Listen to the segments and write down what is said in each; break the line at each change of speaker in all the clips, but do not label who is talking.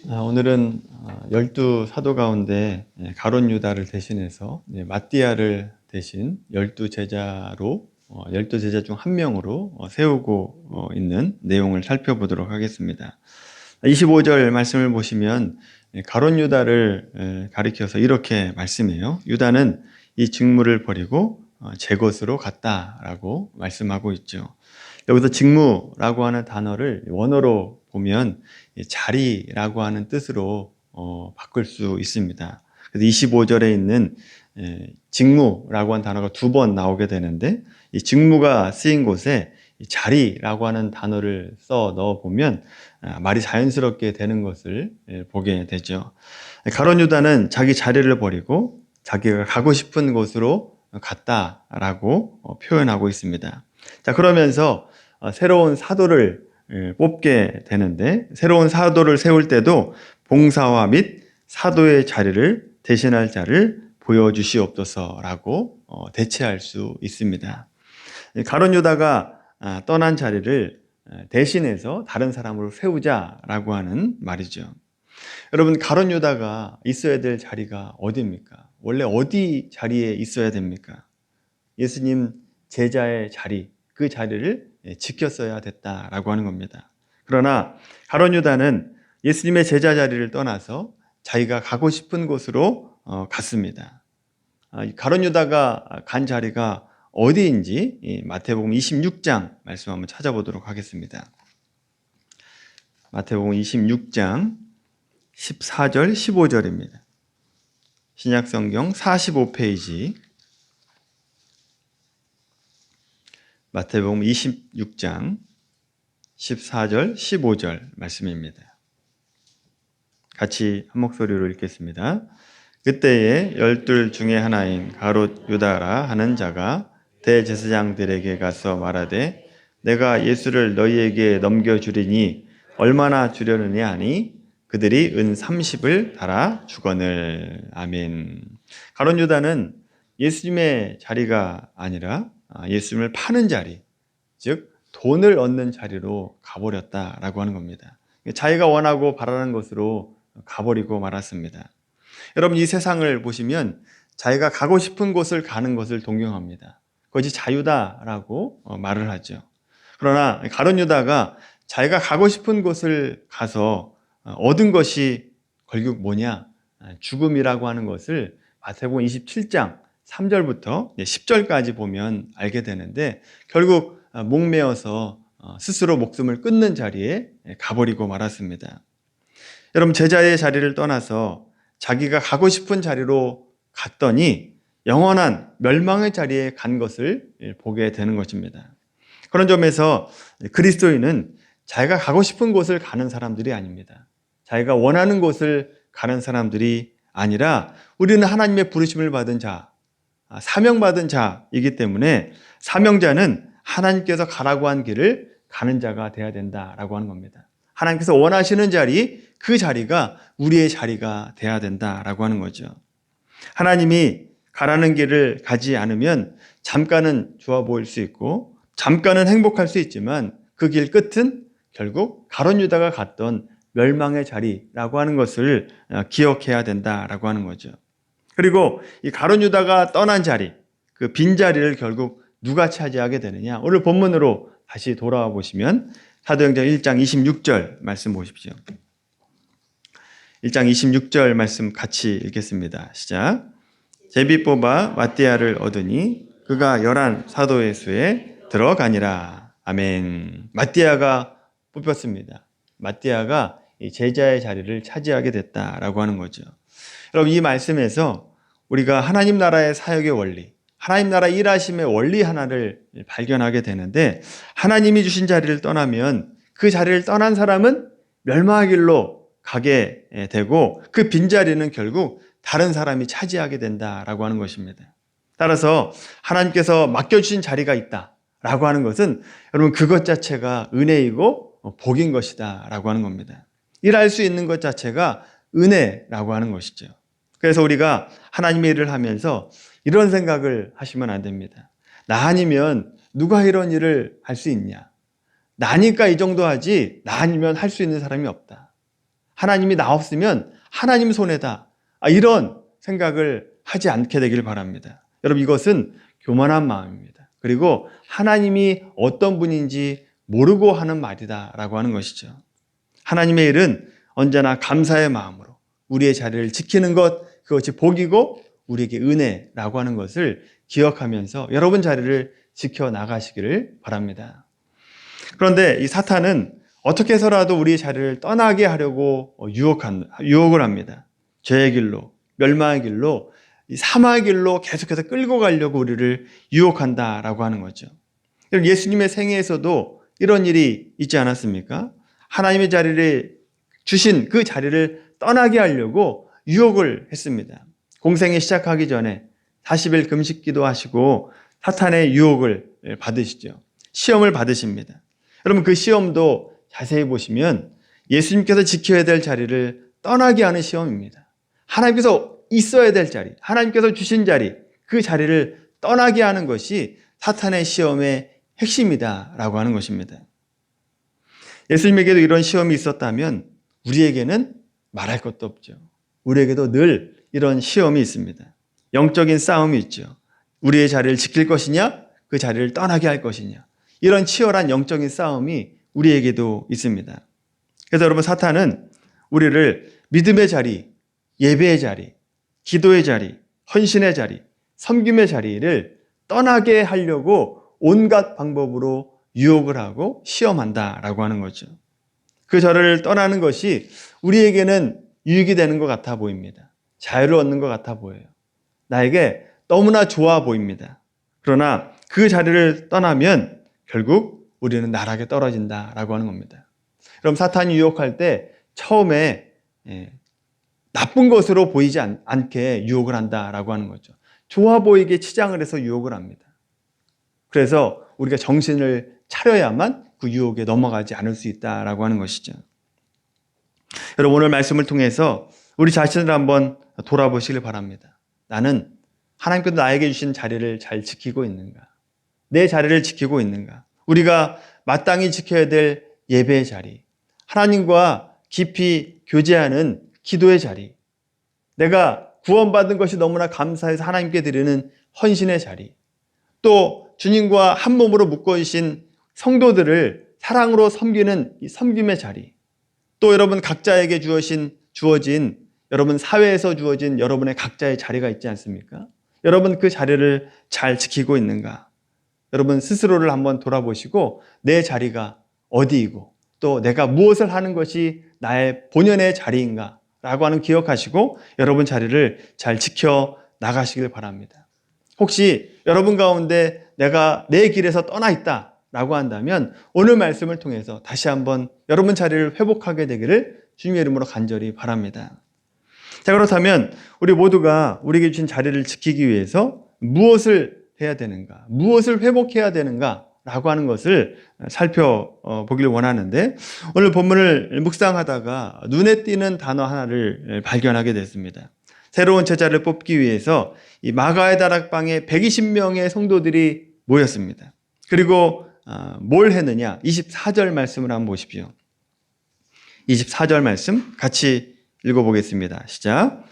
오늘은 열두 사도 가운데 가룟 유다를 대신해서 마띠아를 대신 열두 제자로 열두 제자 중 한 명으로 세우고 있는 내용을 살펴보도록 하겠습니다. 25절 말씀을 보시면 가룟 유다를 가리켜서 이렇게 말씀해요. 유다는 이 직무를 버리고 제 것으로 갔다라고 말씀하고 있죠. 여기서 직무라고 하는 단어를 원어로 보면 자리라고 하는 뜻으로 바꿀 수 있습니다. 그래서 25절에 있는 직무라고 하는 단어가 두 번 나오게 되는데, 이 직무가 쓰인 곳에 자리라고 하는 단어를 써 넣어 보면 말이 자연스럽게 되는 것을 보게 되죠. 가룟 유다는 자기 자리를 버리고 자기가 가고 싶은 곳으로 갔다라고 표현하고 있습니다. 자, 그러면서 새로운 사도를 뽑게 되는데, 새로운 사도를 세울 때도 봉사와 및 사도의 자리를 대신할 자를 보여주시옵소서라고 대체할 수 있습니다. 가룟 유다가 떠난 자리를 대신해서 다른 사람으로 세우자라고 하는 말이죠. 여러분, 가룟 유다가 있어야 될 자리가 어디입니까? 원래 어디 자리에 있어야 됩니까? 예수님 제자의 자리, 그 자리를 지켰어야 됐다라고 하는 겁니다. 그러나 가룟 유다는 예수님의 제자 자리를 떠나서 자기가 가고 싶은 곳으로 갔습니다. 가룟 유다가 간 자리가 어디인지 마태복음 26장 말씀 한번 찾아보도록 하겠습니다. 마태복음 26장 14절 15절입니다. 신약성경 45페이지 마태복음 26장 14절 15절 말씀입니다. 같이 한 목소리로 읽겠습니다. 그때에 열둘 중에 하나인 가룟 유다라 하는 자가 대제사장들에게 가서 말하되 내가 예수를 너희에게 넘겨주리니 얼마나 주려느냐 하니 그들이 은 30을 달아 주거늘. 아멘. 가룟 유다는 예수님의 자리가 아니라 예수님을 파는 자리, 즉 돈을 얻는 자리로 가버렸다라고 하는 겁니다. 자기가 원하고 바라는 것으로 가버리고 말았습니다. 여러분, 이 세상을 보시면 자기가 가고 싶은 곳을 가는 것을 동경합니다. 그것이 자유다라고 말을 하죠. 그러나 가룟 유다가 자기가 가고 싶은 곳을 가서 얻은 것이 결국 뭐냐? 죽음이라고 하는 것을 마태복음 27장 3절부터 10절까지 보면 알게 되는데, 결국 목매어서 스스로 목숨을 끊는 자리에 가버리고 말았습니다. 여러분, 제자의 자리를 떠나서 자기가 가고 싶은 자리로 갔더니 영원한 멸망의 자리에 간 것을 보게 되는 것입니다. 그런 점에서 그리스도인은 자기가 가고 싶은 곳을 가는 사람들이 아닙니다. 자기가 원하는 곳을 가는 사람들이 아니라 우리는 하나님의 부르심을 받은 자, 사명받은 자이기 때문에 사명자는 하나님께서 가라고 한 길을 가는 자가 되어야 된다라고 하는 겁니다. 하나님께서 원하시는 자리, 그 자리가 우리의 자리가 되어야 된다라고 하는 거죠. 하나님이 가라는 길을 가지 않으면 잠깐은 좋아 보일 수 있고 잠깐은 행복할 수 있지만 그 길 끝은 결국 가룟 유다가 갔던 멸망의 자리라고 하는 것을 기억해야 된다라고 하는 거죠. 그리고 이 가룟 유다가 떠난 자리, 그 빈자리를 결국 누가 차지하게 되느냐? 오늘 본문으로 다시 돌아와 보시면 사도행전 1장 26절 말씀 보십시오. 1장 26절 말씀 같이 읽겠습니다. 시작. 제비 뽑아 마띠아를 얻으니 그가 11 사도의 수에 들어가니라. 아멘. 마띠아가 뽑혔습니다. 마띠아가 제자의 자리를 차지하게 됐다라고 하는 거죠. 여러분, 이 말씀에서 우리가 하나님 나라의 사역의 원리, 하나님 나라 일하심의 원리 하나를 발견하게 되는데, 하나님이 주신 자리를 떠나면 그 자리를 떠난 사람은 멸망의 길로 가게 되고 그 빈자리는 결국 다른 사람이 차지하게 된다라고 하는 것입니다. 따라서 하나님께서 맡겨주신 자리가 있다라고 하는 것은 여러분, 그것 자체가 은혜이고 복인 것이다 라고 하는 겁니다. 일할 수 있는 것 자체가 은혜라고 하는 것이죠. 그래서 우리가 하나님의 일을 하면서 이런 생각을 하시면 안 됩니다. 나 아니면 누가 이런 일을 할 수 있냐? 나니까 이 정도 하지 나 아니면 할 수 있는 사람이 없다. 하나님이 나 없으면 하나님 손해다. 이런 생각을 하지 않게 되길 바랍니다. 여러분, 이것은 교만한 마음입니다. 그리고 하나님이 어떤 분인지 모르고 하는 말이다라고 하는 것이죠. 하나님의 일은 언제나 감사의 마음으로 우리의 자리를 지키는 것, 그것이 복이고 우리에게 은혜라고 하는 것을 기억하면서 여러분 자리를 지켜나가시기를 바랍니다. 그런데 이 사탄은 어떻게 해서라도 우리의 자리를 떠나게 하려고 유혹을 합니다. 죄의 길로, 멸망의 길로, 이 사망의 길로 계속해서 끌고 가려고 우리를 유혹한다라고 하는 거죠. 예수님의 생애에서도 이런 일이 있지 않았습니까? 하나님의 자리를 주신 그 자리를 떠나게 하려고 유혹을 했습니다. 공생에 시작하기 전에 40일 금식기도 하시고 사탄의 유혹을 받으시죠. 시험을 받으십니다. 여러분, 그 시험도 자세히 보시면 예수님께서 지켜야 될 자리를 떠나게 하는 시험입니다. 하나님께서 있어야 될 자리, 하나님께서 주신 자리, 그 자리를 떠나게 하는 것이 사탄의 시험의 핵심이다라고 하는 것입니다. 예수님에게도 이런 시험이 있었다면 우리에게는 말할 것도 없죠. 우리에게도 늘 이런 시험이 있습니다. 영적인 싸움이 있죠. 우리의 자리를 지킬 것이냐, 그 자리를 떠나게 할 것이냐. 이런 치열한 영적인 싸움이 우리에게도 있습니다. 그래서 여러분, 사탄은 우리를 믿음의 자리, 예배의 자리, 기도의 자리, 헌신의 자리, 섬김의 자리를 떠나게 하려고 온갖 방법으로 유혹을 하고 시험한다라고 하는 거죠. 그 자리를 떠나는 것이 우리에게는 유익이 되는 것 같아 보입니다. 자유를 얻는 것 같아 보여요. 나에게 너무나 좋아 보입니다. 그러나 그 자리를 떠나면 결국 우리는 나락에 떨어진다라고 하는 겁니다. 그럼 사탄이 유혹할 때 처음에 나쁜 것으로 보이지 않게 유혹을 한다라고 하는 거죠. 좋아 보이게 치장을 해서 유혹을 합니다. 그래서 우리가 정신을 차려야만 그 유혹에 넘어가지 않을 수 있다라고 하는 것이죠. 여러분, 오늘 말씀을 통해서 우리 자신을 한번 돌아보시길 바랍니다. 나는 하나님께서 나에게 주신 자리를 잘 지키고 있는가? 내 자리를 지키고 있는가? 우리가 마땅히 지켜야 될 예배의 자리, 하나님과 깊이 교제하는 기도의 자리, 내가 구원받은 것이 너무나 감사해서 하나님께 드리는 헌신의 자리, 또 주님과 한 몸으로 묶어주신 성도들을 사랑으로 섬기는 이 섬김의 자리, 또 여러분 각자에게 주어진 여러분 사회에서 주어진 여러분의 각자의 자리가 있지 않습니까? 여러분 그 자리를 잘 지키고 있는가? 여러분 스스로를 한번 돌아보시고 내 자리가 어디이고 또 내가 무엇을 하는 것이 나의 본연의 자리인가? 라고 하는 기억하시고 여러분 자리를 잘 지켜 나가시길 바랍니다. 혹시 여러분 가운데 내가 내 길에서 떠나 있다 라고 한다면 오늘 말씀을 통해서 다시 한번 여러분 자리를 회복하게 되기를 주님의 이름으로 간절히 바랍니다. 자, 그렇다면 우리 모두가 우리에게 주신 자리를 지키기 위해서 무엇을 해야 되는가, 무엇을 회복해야 되는가 라고 하는 것을 살펴보길 원하는데, 오늘 본문을 묵상하다가 눈에 띄는 단어 하나를 발견하게 됐습니다. 새로운 제자를 뽑기 위해서 이 마가의 다락방에 120명의 성도들이 모였습니다. 그리고 뭘 했느냐? 24절 말씀을 한번 보십시오. 24절 말씀 같이 읽어보겠습니다. 시작.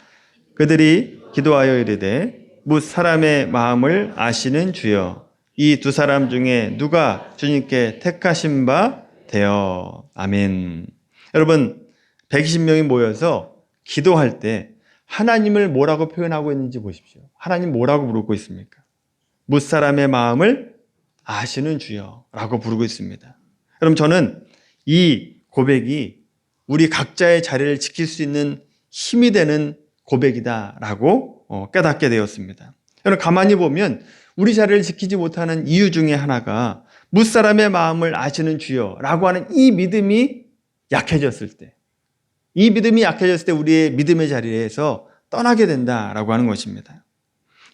그들이 기도하여 이르되 뭇 사람의 마음을 아시는 주여, 이 두 사람 중에 누가 주님께 택하신 바 되어. 아멘. 여러분 120명이 모여서 기도할 때 하나님을 뭐라고 표현하고 있는지 보십시오. 하나님 뭐라고 부르고 있습니까? 뭇 사람의 마음을 아시는 주여 라고 부르고 있습니다. 여러분 저는 이 고백이 우리 각자의 자리를 지킬 수 있는 힘이 되는 고백이다라고 깨닫게 되었습니다. 여러분 가만히 보면 우리 자리를 지키지 못하는 이유 중에 하나가 뭇사람의 마음을 아시는 주여라고 하는 이 믿음이 약해졌을 때, 이 믿음이 약해졌을 때 우리의 믿음의 자리에서 떠나게 된다라고 하는 것입니다.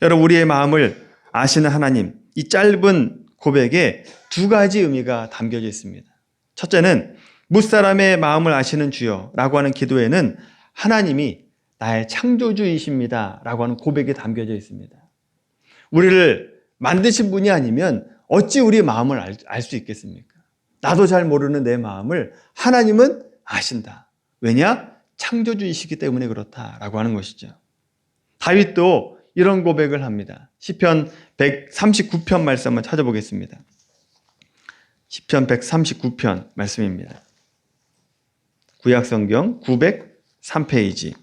여러분 우리의 마음을 아시는 하나님, 이 짧은 고백에 두 가지 의미가 담겨져 있습니다. 첫째는 뭇사람의 마음을 아시는 주여라고 하는 기도에는 하나님이 나의 창조주이십니다 라고 하는 고백이 담겨져 있습니다. 우리를 만드신 분이 아니면 어찌 우리의 마음을 알 수 있겠습니까? 나도 잘 모르는 내 마음을 하나님은 아신다. 왜냐? 창조주이시기 때문에 그렇다라고 하는 것이죠. 다윗도 이런 고백을 합니다. 시편 139편 말씀 한번 찾아보겠습니다. 시편 139편 말씀입니다. 구약성경 903페이지.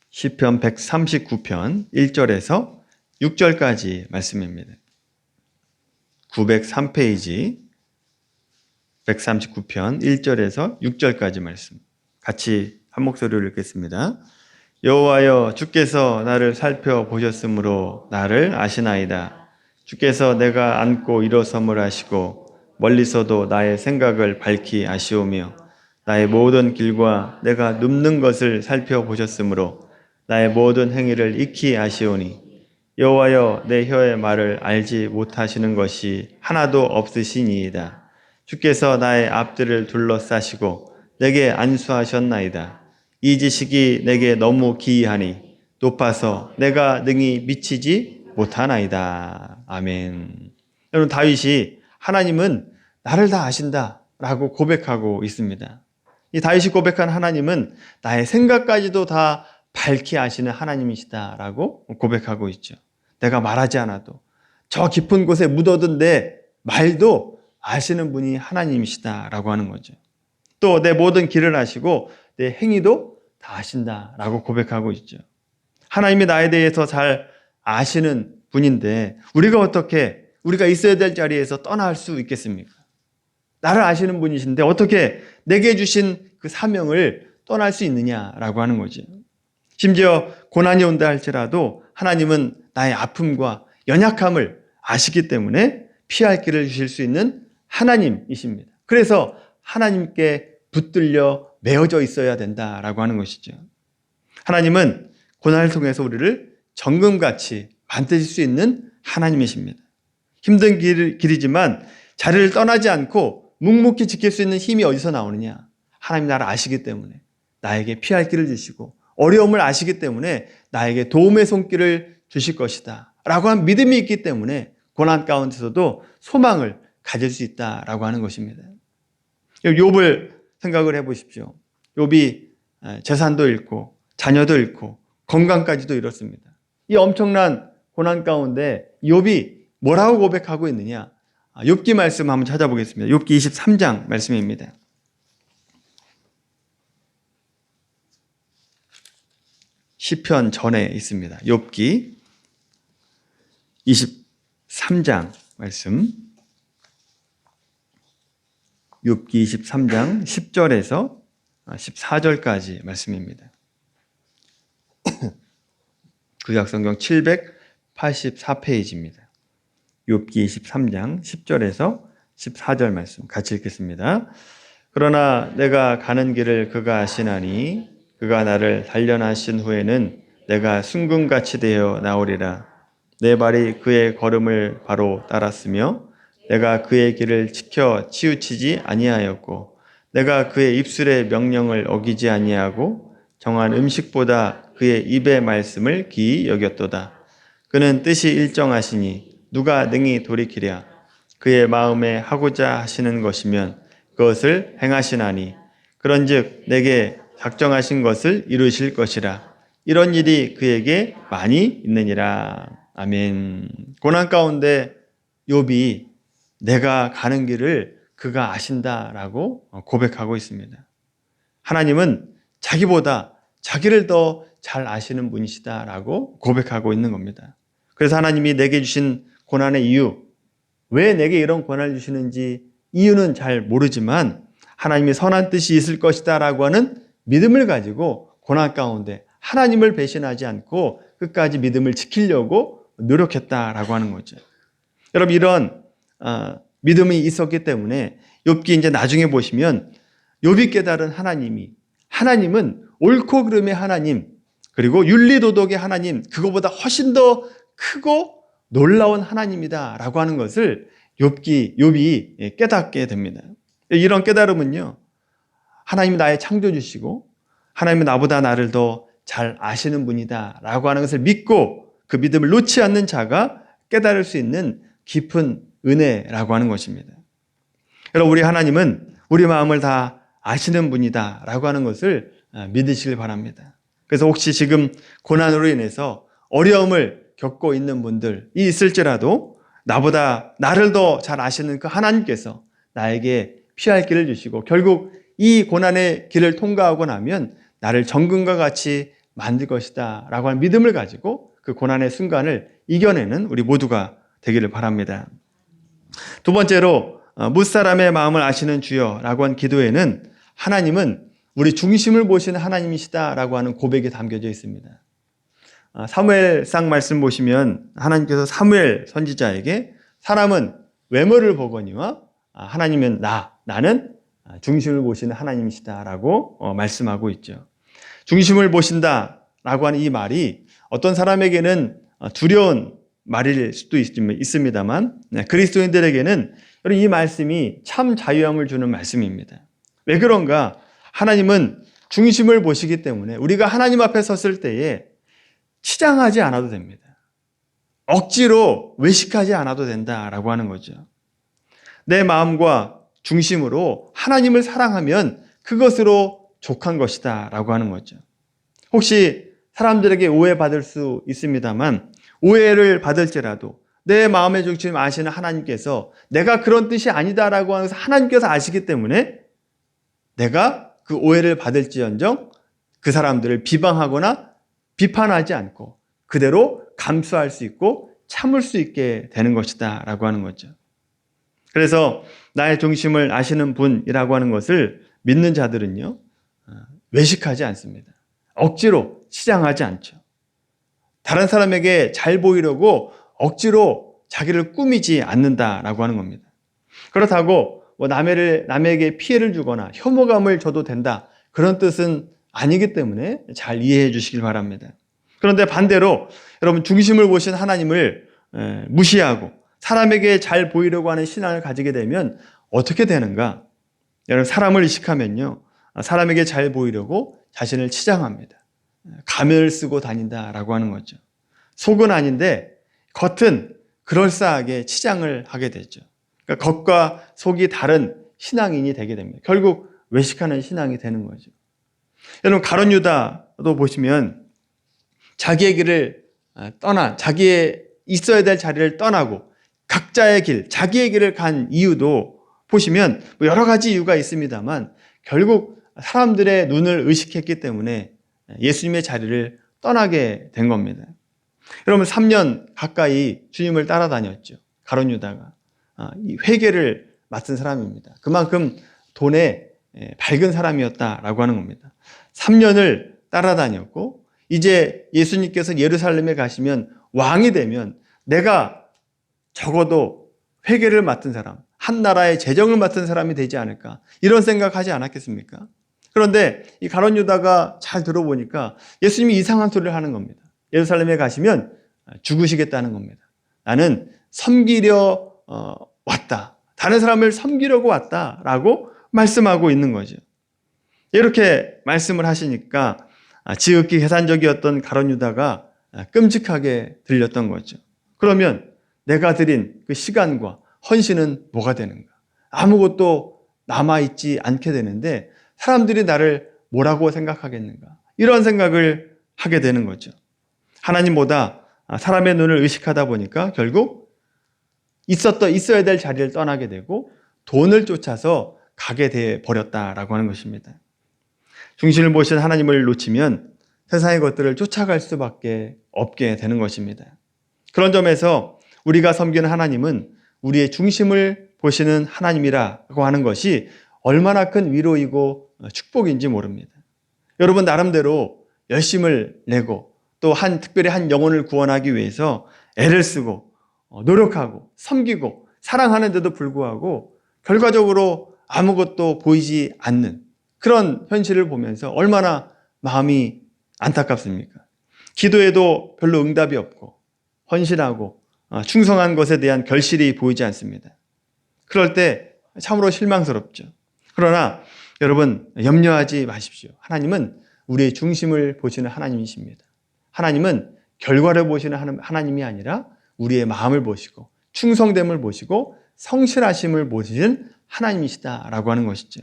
시편 139편 1절에서 6절까지 말씀입니다. 903페이지 139편 1절에서 6절까지 말씀. 같이 한 목소리로 읽겠습니다. 여호와여, 주께서 나를 살펴보셨으므로 나를 아시나이다. 주께서 내가 앉고 일어섬을 아시고 멀리서도 나의 생각을 밝히 아시오며 나의 모든 길과 내가 눕는 것을 살펴보셨으므로 나의 모든 행위를 익히 아시오니 여호와여, 내 혀의 말을 알지 못하시는 것이 하나도 없으시니이다. 주께서 나의 앞들을 둘러싸시고 내게 안수하셨나이다. 이 지식이 내게 너무 기이하니 높아서 내가 능히 미치지 못하나이다. 아멘. 여러분, 다윗이 하나님은 나를 다 아신다라고 고백하고 있습니다. 이 다윗이 고백한 하나님은 나의 생각까지도 다 밝히 아시는 하나님이시다라고 고백하고 있죠. 내가 말하지 않아도 저 깊은 곳에 묻어둔 내 말도 아시는 분이 하나님이시다라고 하는 거죠. 또 내 모든 길을 아시고 내 행위도 다 아신다라고 고백하고 있죠. 하나님이 나에 대해서 잘 아시는 분인데 우리가 어떻게 우리가 있어야 될 자리에서 떠날 수 있겠습니까? 나를 아시는 분이신데 어떻게 내게 주신 그 사명을 떠날 수 있느냐라고 하는 거지. 심지어 고난이 온다 할지라도 하나님은 나의 아픔과 연약함을 아시기 때문에 피할 길을 주실 수 있는 하나님이십니다. 그래서 하나님께 붙들려 매어져 있어야 된다라고 하는 것이죠. 하나님은 고난을 통해서 우리를 정금같이 만드실 수 있는 하나님이십니다. 힘든 길이지만 자리를 떠나지 않고 묵묵히 지킬 수 있는 힘이 어디서 나오느냐? 하나님 나를 아시기 때문에 나에게 피할 길을 주시고 어려움을 아시기 때문에 나에게 도움의 손길을 주실 것이다 라고 한 믿음이 있기 때문에 고난 가운데서도 소망을 가질 수 있다라고 하는 것입니다. 욥을 생각을 해보십시오. 욥이 재산도 잃고 자녀도 잃고 건강까지도 잃었습니다. 이 엄청난 고난 가운데 욥이 뭐라고 고백하고 있느냐? 욥기 말씀 한번 찾아보겠습니다. 욥기 23장 말씀입니다. 시편 전에 있습니다. 욥기 23장 말씀. 욥기 23장 10절에서 14절까지 말씀입니다. 구약성경 784페이지입니다. 욥기 23장 10절에서 14절 말씀 같이 읽겠습니다. 그러나 내가 가는 길을 그가 아시나니 그가 나를 단련하신 후에는 내가 순금같이 되어 나오리라. 내 발이 그의 걸음을 바로 따랐으며 내가 그의 길을 지켜 치우치지 아니하였고 내가 그의 입술의 명령을 어기지 아니하고 정한 음식보다 그의 입의 말씀을 기이 여겼도다. 그는 뜻이 일정하시니 누가 능히 돌이키랴. 그의 마음에 하고자 하시는 것이면 그것을 행하시나니 그런즉 내게 작정하신 것을 이루실 것이라. 이런 일이 그에게 많이 있느니라. 아멘. 고난 가운데 욥이 내가 가는 길을 그가 아신다라고 고백하고 있습니다. 하나님은 자기보다 자기를 더 잘 아시는 분이시다라고 고백하고 있는 겁니다. 그래서 하나님이 내게 주신 고난의 이유, 왜 내게 이런 고난을 주시는지 이유는 잘 모르지만 하나님이 선한 뜻이 있을 것이다라고 하는 믿음을 가지고 고난 가운데 하나님을 배신하지 않고 끝까지 믿음을 지키려고 노력했다라고 하는 거죠. 여러분, 이런 믿음이 있었기 때문에 욥기 이제 나중에 보시면 욥이 깨달은 하나님은 옳고 그름의 하나님, 그리고 윤리도덕의 하나님, 그거보다 훨씬 더 크고 놀라운 하나님이다라고 하는 것을 욥이 깨닫게 됩니다. 이런 깨달음은요, 하나님이 나의 창조주시고 하나님은 나보다 나를 더 잘 아시는 분이다라고 하는 것을 믿고 그 믿음을 놓지 않는 자가 깨달을 수 있는 깊은 은혜라고 하는 것입니다. 여러분, 우리 하나님은 우리 마음을 다 아시는 분이다 라고 하는 것을 믿으시길 바랍니다. 그래서 혹시 지금 고난으로 인해서 어려움을 겪고 있는 분들이 있을지라도 나를 더 잘 아시는 그 하나님께서 나에게 피할 길을 주시고 결국 이 고난의 길을 통과하고 나면 나를 정금과 같이 만들 것이다 라고 하는 믿음을 가지고 그 고난의 순간을 이겨내는 우리 모두가 되기를 바랍니다. 두 번째로 무사람의 마음을 아시는 주여라고 한 기도에는 하나님은 우리 중심을 보시는 하나님이시다라고 하는 고백이 담겨져 있습니다. 사무엘상 말씀 보시면 하나님께서 사무엘 선지자에게 사람은 외모를 보거니와 하나님은 나는 중심을 보시는 하나님이시다라고 말씀하고 있죠. 중심을 보신다라고 하는 이 말이 어떤 사람에게는 두려운 말일 수도 있습니다만 그리스도인들에게는 이 말씀이 참 자유함을 주는 말씀입니다. 왜 그런가? 하나님은 중심을 보시기 때문에 우리가 하나님 앞에 섰을 때에 치장하지 않아도 됩니다. 억지로 외식하지 않아도 된다라고 하는 거죠. 내 마음과 중심으로 하나님을 사랑하면 그것으로 족한 것이다 라고 하는 거죠. 혹시 사람들에게 오해받을 수 있습니다만 오해를 받을지라도 내 마음의 중심 아시는 하나님께서 내가 그런 뜻이 아니다라고 하면서 하나님께서 아시기 때문에 내가 그 오해를 받을지언정 그 사람들을 비방하거나 비판하지 않고 그대로 감수할 수 있고 참을 수 있게 되는 것이다 라고 하는 거죠. 그래서 나의 중심을 아시는 분이라고 하는 것을 믿는 자들은요 외식하지 않습니다. 억지로 치장하지 않죠. 다른 사람에게 잘 보이려고 억지로 자기를 꾸미지 않는다라고 하는 겁니다. 그렇다고 남에게 피해를 주거나 혐오감을 줘도 된다 그런 뜻은 아니기 때문에 잘 이해해 주시길 바랍니다. 그런데 반대로 여러분 중심을 보신 하나님을 무시하고 사람에게 잘 보이려고 하는 신앙을 가지게 되면 어떻게 되는가? 여러분 사람을 의식하면요 사람에게 잘 보이려고 자신을 치장합니다. 가면을 쓰고 다닌다라고 하는 거죠. 속은 아닌데 겉은 그럴싸하게 치장을 하게 되죠. 그러니까 겉과 속이 다른 신앙인이 되게 됩니다. 결국 외식하는 신앙이 되는 거죠. 여러분 가룟 유다도 보시면 자기의 길을 자기의 있어야 될 자리를 떠나고 각자의 길, 자기의 길을 간 이유도 보시면 여러 가지 이유가 있습니다만 결국 사람들의 눈을 의식했기 때문에 예수님의 자리를 떠나게 된 겁니다. 여러분 3년 가까이 주님을 따라다녔죠. 가룟 유다가 회계를 맡은 사람입니다. 그만큼 돈에 밝은 사람이었다라고 하는 겁니다. 3년을 따라다녔고 이제 예수님께서 예루살렘에 가시면 왕이 되면 내가 적어도 회계를 맡은 사람, 한 나라의 재정을 맡은 사람이 되지 않을까 이런 생각하지 않았겠습니까? 그런데 이 가룟 유다가 잘 들어보니까 예수님이 이상한 소리를 하는 겁니다. 예루살렘에 가시면 죽으시겠다는 겁니다. 나는 섬기려 왔다. 다른 사람을 섬기려고 왔다라고 말씀하고 있는 거죠. 이렇게 말씀을 하시니까 지극히 계산적이었던 가룟 유다가 끔찍하게 들렸던 거죠. 그러면 내가 드린 그 시간과 헌신은 뭐가 되는가? 아무것도 남아있지 않게 되는데 사람들이 나를 뭐라고 생각하겠는가? 이런 생각을 하게 되는 거죠. 하나님보다 사람의 눈을 의식하다 보니까 결국 있어야 될 자리를 떠나게 되고 돈을 쫓아서 가게 돼 버렸다라고 하는 것입니다. 중심을 보신 하나님을 놓치면 세상의 것들을 쫓아갈 수밖에 없게 되는 것입니다. 그런 점에서 우리가 섬기는 하나님은 우리의 중심을 보시는 하나님이라고 하는 것이 얼마나 큰 위로이고 축복인지 모릅니다. 여러분 나름대로 열심을 내고 또 특별히 한 영혼을 구원하기 위해서 애를 쓰고 노력하고 섬기고 사랑하는데도 불구하고 결과적으로 아무것도 보이지 않는 그런 현실을 보면서 얼마나 마음이 안타깝습니까? 기도에도 별로 응답이 없고 헌신하고 충성한 것에 대한 결실이 보이지 않습니다. 그럴 때 참으로 실망스럽죠. 그러나 여러분 염려하지 마십시오. 하나님은 우리의 중심을 보시는 하나님이십니다. 하나님은 결과를 보시는 하나님이 아니라 우리의 마음을 보시고 충성됨을 보시고 성실하심을 보시는 하나님이시다라고 하는 것이죠.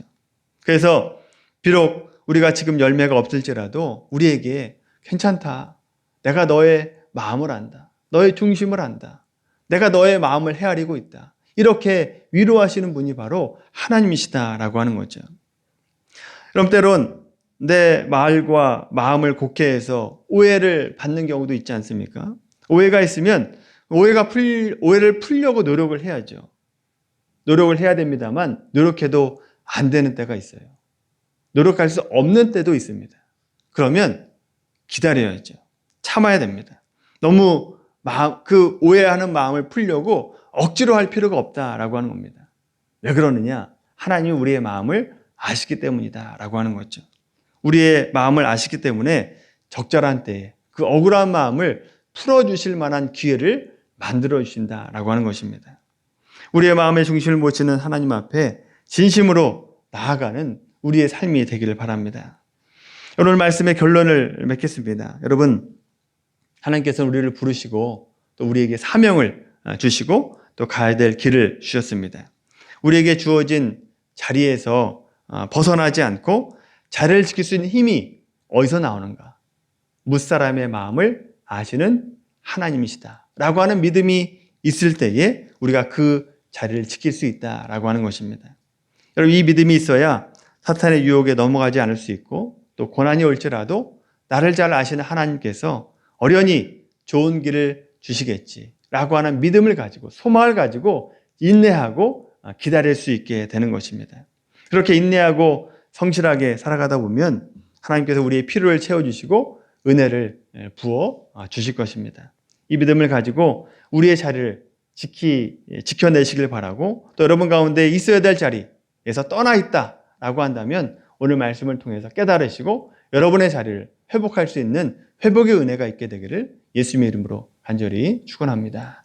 그래서 비록 우리가 지금 열매가 없을지라도 우리에게 괜찮다. 내가 너의 마음을 안다. 너의 중심을 안다. 내가 너의 마음을 헤아리고 있다. 이렇게 위로하시는 분이 바로 하나님이시다라고 하는 거죠. 그럼 때론 내 말과 마음을 곡해해서 오해를 받는 경우도 있지 않습니까? 오해가 있으면 오해를 풀려고 노력을 해야죠. 노력을 해야 됩니다만 노력해도 안 되는 때가 있어요. 노력할 수 없는 때도 있습니다. 그러면 기다려야죠. 참아야 됩니다. 너무 그 오해하는 마음을 풀려고 억지로 할 필요가 없다라고 하는 겁니다. 왜 그러느냐? 하나님이 우리의 마음을 아시기 때문이다라고 하는 거죠. 우리의 마음을 아시기 때문에 적절한 때에 그 억울한 마음을 풀어주실 만한 기회를 만들어 주신다라고 하는 것입니다. 우리의 마음의 중심을 모시는 하나님 앞에 진심으로 나아가는 우리의 삶이 되기를 바랍니다. 오늘 말씀의 결론을 맺겠습니다. 여러분, 하나님께서는 우리를 부르시고 또 우리에게 사명을 주시고 또 가야 될 길을 주셨습니다. 우리에게 주어진 자리에서 벗어나지 않고 자리를 지킬 수 있는 힘이 어디서 나오는가? 무사람의 마음을 아시는 하나님이시다 라고 하는 믿음이 있을 때에 우리가 그 자리를 지킬 수 있다라고 하는 것입니다. 여러분, 이 믿음이 있어야 사탄의 유혹에 넘어가지 않을 수 있고 또 고난이 올지라도 나를 잘 아시는 하나님께서 어련히 좋은 길을 주시겠지라고 하는 믿음을 가지고 소망을 가지고 인내하고 기다릴 수 있게 되는 것입니다. 그렇게 인내하고 성실하게 살아가다 보면 하나님께서 우리의 필요를 채워주시고 은혜를 부어 주실 것입니다. 이 믿음을 가지고 우리의 자리를 지켜내시길 바라고 또 여러분 가운데 있어야 될 자리에서 떠나 있다라고 한다면 오늘 말씀을 통해서 깨달으시고 여러분의 자리를 회복할 수 있는 회복의 은혜가 있게 되기를 예수님의 이름으로 간절히 축원합니다.